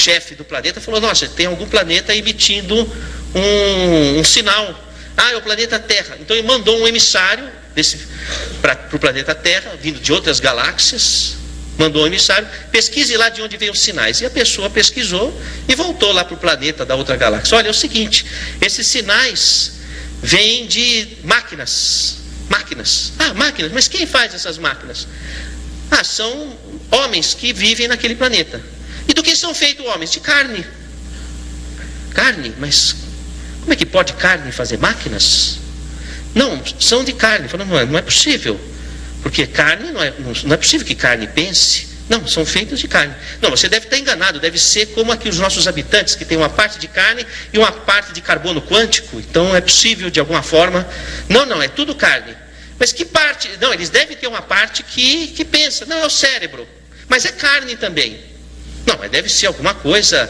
chefe do planeta falou: nossa, tem algum planeta emitindo um sinal. É o planeta Terra. Então ele mandou um emissário para o planeta Terra, vindo de outras galáxias. Mandou um emissário: pesquise lá de onde vêm os sinais. E a pessoa pesquisou e voltou lá para o planeta da outra galáxia. Olha, é o seguinte, esses sinais vêm de máquinas. Máquinas, mas quem faz essas máquinas? São homens que vivem naquele planeta. E do que são feitos homens? De carne. Carne, mas como é que pode carne fazer máquinas? Não, são de carne. Falando, não é possível. Porque carne, não é possível que carne pense. Não, são feitos de carne. Não, você deve estar enganado. Deve ser como aqui os nossos habitantes, que tem uma parte de carne e uma parte de carbono quântico. Então é possível de alguma forma. Não, é tudo carne. Mas que parte? Não, eles devem ter uma parte que pensa. Não, é o cérebro. Mas é carne também. Não, mas deve ser alguma coisa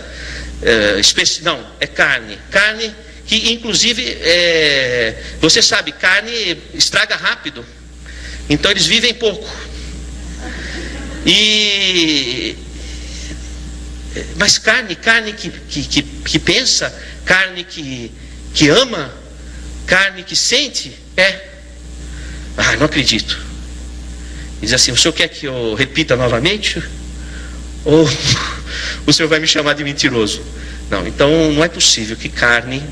especial. Não, é carne. Carne que inclusive, você sabe, carne estraga rápido. Então eles vivem pouco. Mas carne que pensa, carne que ama, carne que sente, não acredito. Diz assim: o senhor quer que eu repita novamente? Ou o senhor vai me chamar de mentiroso? Não, então não é possível que carne,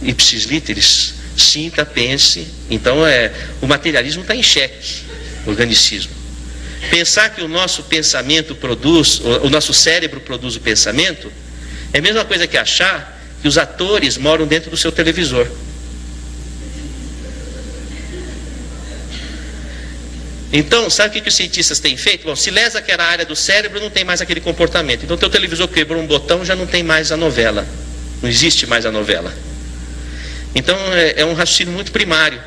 ipsis literis, sinta, pense. Então o materialismo está em xeque, o organicismo. Pensar que o nosso pensamento produz, o nosso cérebro produz o pensamento, é a mesma coisa que achar que os atores moram dentro do seu televisor. Então, sabe o que os cientistas têm feito? Bom, se lesa que era a área do cérebro, não tem mais aquele comportamento. Então, teu televisor quebrou um botão, já não tem mais a novela. Não existe mais a novela. Então, é um raciocínio muito primário.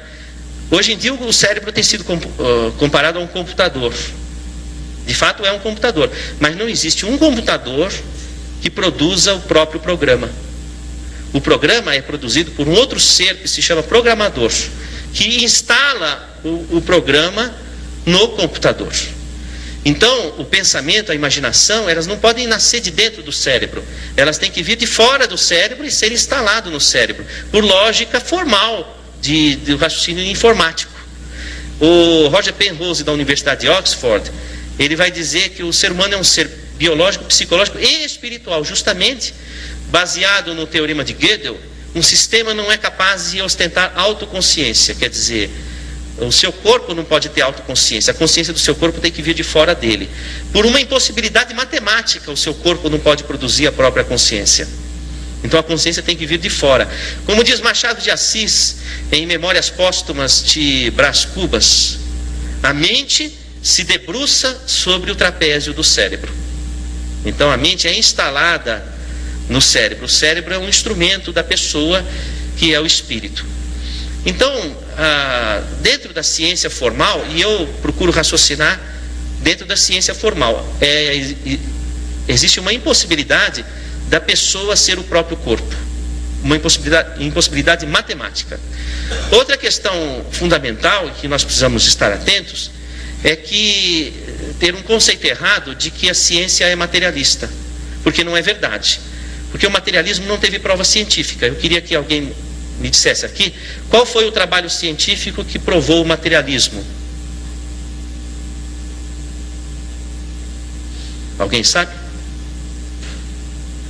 Hoje em dia, o cérebro tem sido comparado a um computador. De fato, é um computador. Mas não existe um computador que produza o próprio programa. O programa é produzido por um outro ser que se chama programador, que instala o programa no computador. Então, o pensamento, a imaginação, elas não podem nascer de dentro do cérebro. Elas têm que vir de fora do cérebro e ser instalado no cérebro, por lógica formal do raciocínio informático. O Roger Penrose, da Universidade de Oxford, ele vai dizer que o ser humano é um ser biológico, psicológico e espiritual. Justamente, baseado no teorema de Gödel, um sistema não é capaz de ostentar autoconsciência. Quer dizer, o seu corpo não pode ter autoconsciência. A consciência do seu corpo tem que vir de fora dele. Por uma impossibilidade matemática, o seu corpo não pode produzir a própria consciência. Então a consciência tem que vir de fora. Como diz Machado de Assis, em Memórias Póstumas de Brás Cubas, a mente se debruça sobre o trapézio do cérebro. Então a mente é instalada no cérebro. O cérebro é um instrumento da pessoa, que é o espírito. Então, dentro da ciência formal, e eu procuro raciocinar dentro da ciência formal, existe uma impossibilidade da pessoa ser o próprio corpo, uma impossibilidade matemática. Outra questão fundamental que nós precisamos estar atentos é que ter um conceito errado de que a ciência é materialista, porque não é verdade, porque o materialismo não teve prova científica. Eu queria que alguém me dissesse aqui qual foi o trabalho científico que provou o materialismo. Alguém sabe?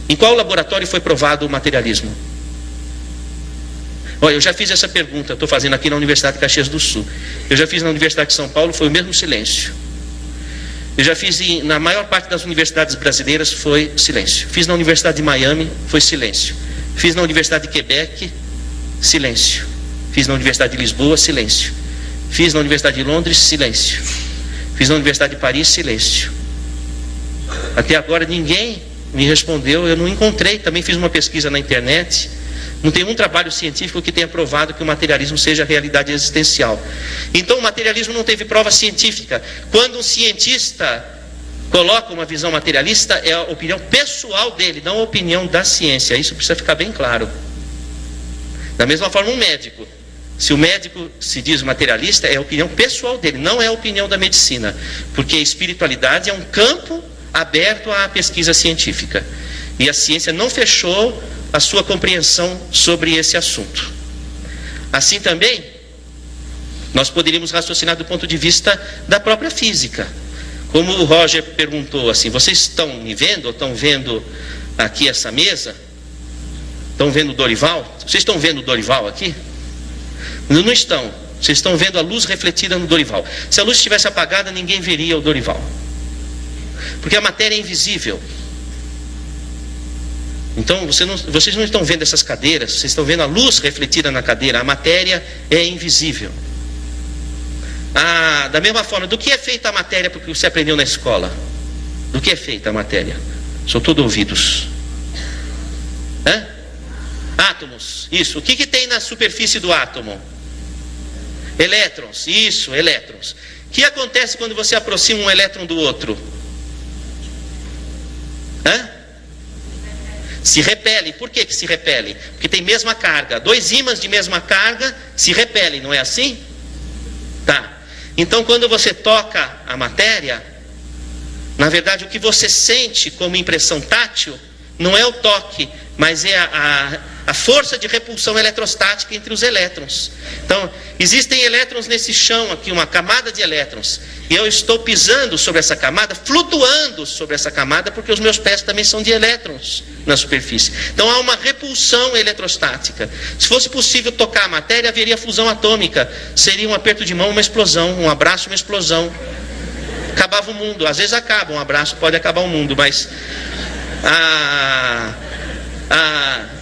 Em qual laboratório foi provado o materialismo? Olha, eu já fiz essa pergunta, estou fazendo aqui na Universidade de Caxias do Sul. Eu já fiz na Universidade de São Paulo, foi o mesmo silêncio. Eu já fiz na maior parte das universidades brasileiras, foi silêncio. Fiz na Universidade de Miami, foi silêncio. Fiz na Universidade de Quebec, silêncio. Fiz na Universidade de Lisboa, silêncio. Fiz na Universidade de Londres, silêncio. Fiz na Universidade de Paris, silêncio. Até agora ninguém me respondeu, eu não encontrei. Também fiz uma pesquisa na internet, não tem um trabalho científico que tenha provado que o materialismo seja realidade existencial. Então o materialismo não teve prova científica. Quando um cientista coloca uma visão materialista, é a opinião pessoal dele, não a opinião da ciência. Isso precisa ficar bem claro. Da mesma forma, um médico, se o médico se diz materialista, é a opinião pessoal dele, não é a opinião da medicina, porque a espiritualidade é um campo aberto à pesquisa científica. E a ciência não fechou a sua compreensão sobre esse assunto. Assim também, nós poderíamos raciocinar do ponto de vista da própria física. Como o Roger perguntou assim, vocês estão me vendo, ou estão vendo aqui essa mesa? Estão vendo o Dorival? Vocês estão vendo o Dorival aqui? Não estão. Vocês estão vendo a luz refletida no Dorival. Se a luz estivesse apagada, ninguém veria o Dorival. Porque a matéria é invisível. Então, vocês não estão vendo essas cadeiras, vocês estão vendo a luz refletida na cadeira. A matéria é invisível. Da mesma forma, do que é feita a matéria porque você aprendeu na escola? Do que é feita a matéria? Sou todo ouvidos. Átomos, isso. O que tem na superfície do átomo? Elétrons, isso, elétrons. O que acontece quando você aproxima um elétron do outro? Se repele. Por que se repele? Porque tem mesma carga. Dois ímãs de mesma carga se repelem, não é assim? Tá. Então, quando você toca a matéria, na verdade, o que você sente como impressão tátil não é o toque, mas é a força de repulsão eletrostática entre os elétrons. Então, existem elétrons nesse chão aqui, uma camada de elétrons, e eu estou pisando sobre essa camada, flutuando sobre essa camada, porque os meus pés também são de elétrons na superfície. Então, há uma repulsão eletrostática. Se fosse possível tocar a matéria, haveria fusão atômica. Seria um aperto de mão, uma explosão, um abraço, uma explosão. Acabava o mundo. Às vezes acaba, um abraço pode acabar o mundo, mas...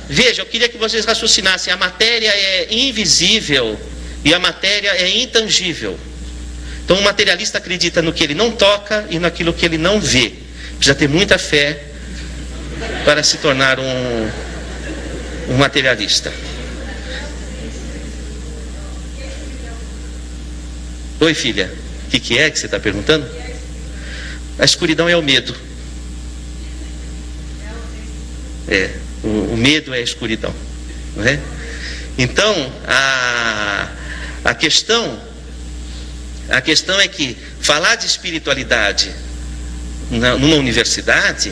veja, eu queria que vocês raciocinassem. A matéria é invisível e a matéria é intangível. Então o materialista acredita no que ele não toca e naquilo que ele não vê. Precisa ter muita fé para se tornar um materialista. Oi, filha, o que é que você está perguntando? A escuridão é o medo. O medo é a escuridão, não é? Então, a questão é que falar de espiritualidade numa universidade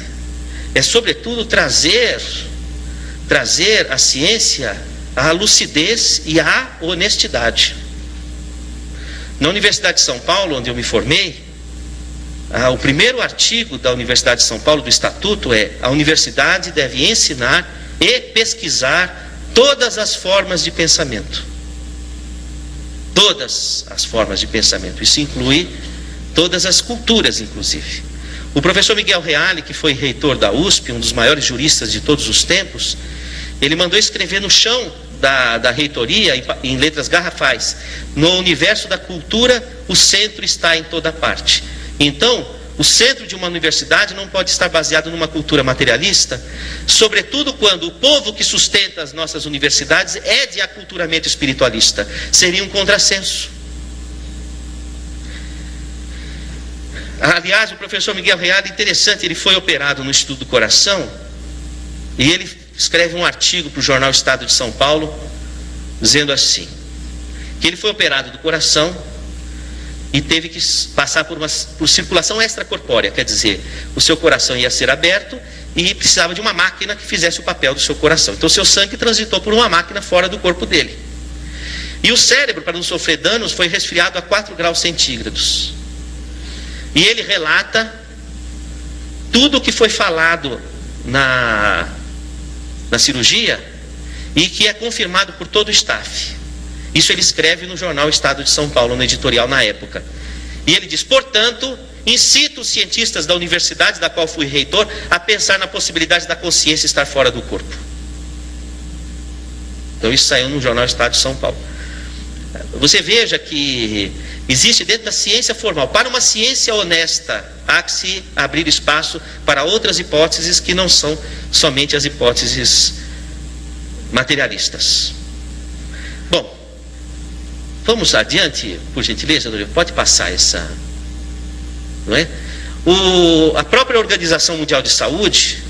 é sobretudo trazer à ciência a lucidez e a honestidade. Na Universidade de São Paulo, onde eu me formei, o primeiro artigo da Universidade de São Paulo, do Estatuto, é: a universidade deve ensinar e pesquisar todas as formas de pensamento. Todas as formas de pensamento. Isso inclui todas as culturas, inclusive. O professor Miguel Reale, que foi reitor da USP, um dos maiores juristas de todos os tempos, ele mandou escrever no chão da reitoria, em letras garrafais: no universo da cultura, o centro está em toda parte. Então, o centro de uma universidade não pode estar baseado numa cultura materialista, sobretudo quando o povo que sustenta as nossas universidades é de aculturamento espiritualista. Seria um contrassenso. Aliás, o professor Miguel Reale, interessante, ele foi operado no Instituto do Coração, e ele escreve um artigo para o jornal Estado de São Paulo, dizendo assim, que ele foi operado do coração e teve que passar por circulação extracorpórea, quer dizer, o seu coração ia ser aberto e precisava de uma máquina que fizesse o papel do seu coração. Então, seu sangue transitou por uma máquina fora do corpo dele. E o cérebro, para não sofrer danos, foi resfriado a 4 graus centígrados. E ele relata tudo o que foi falado na cirurgia e que é confirmado por todo o staff. Isso ele escreve no jornal Estado de São Paulo, no editorial na época. E ele diz: portanto, incito os cientistas da universidade da qual fui reitor a pensar na possibilidade da consciência estar fora do corpo. Então isso saiu no jornal Estado de São Paulo. Você veja que existe dentro da ciência formal, para uma ciência honesta, há que se abrir espaço para outras hipóteses que não são somente as hipóteses materialistas. Bom, vamos adiante, por gentileza, pode passar essa, não é? A própria Organização Mundial de Saúde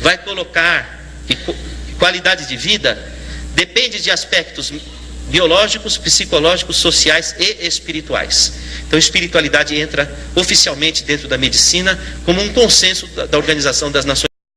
vai colocar que qualidade de vida depende de aspectos biológicos, psicológicos, sociais e espirituais. Então, espiritualidade entra oficialmente dentro da medicina como um consenso da Organização das Nações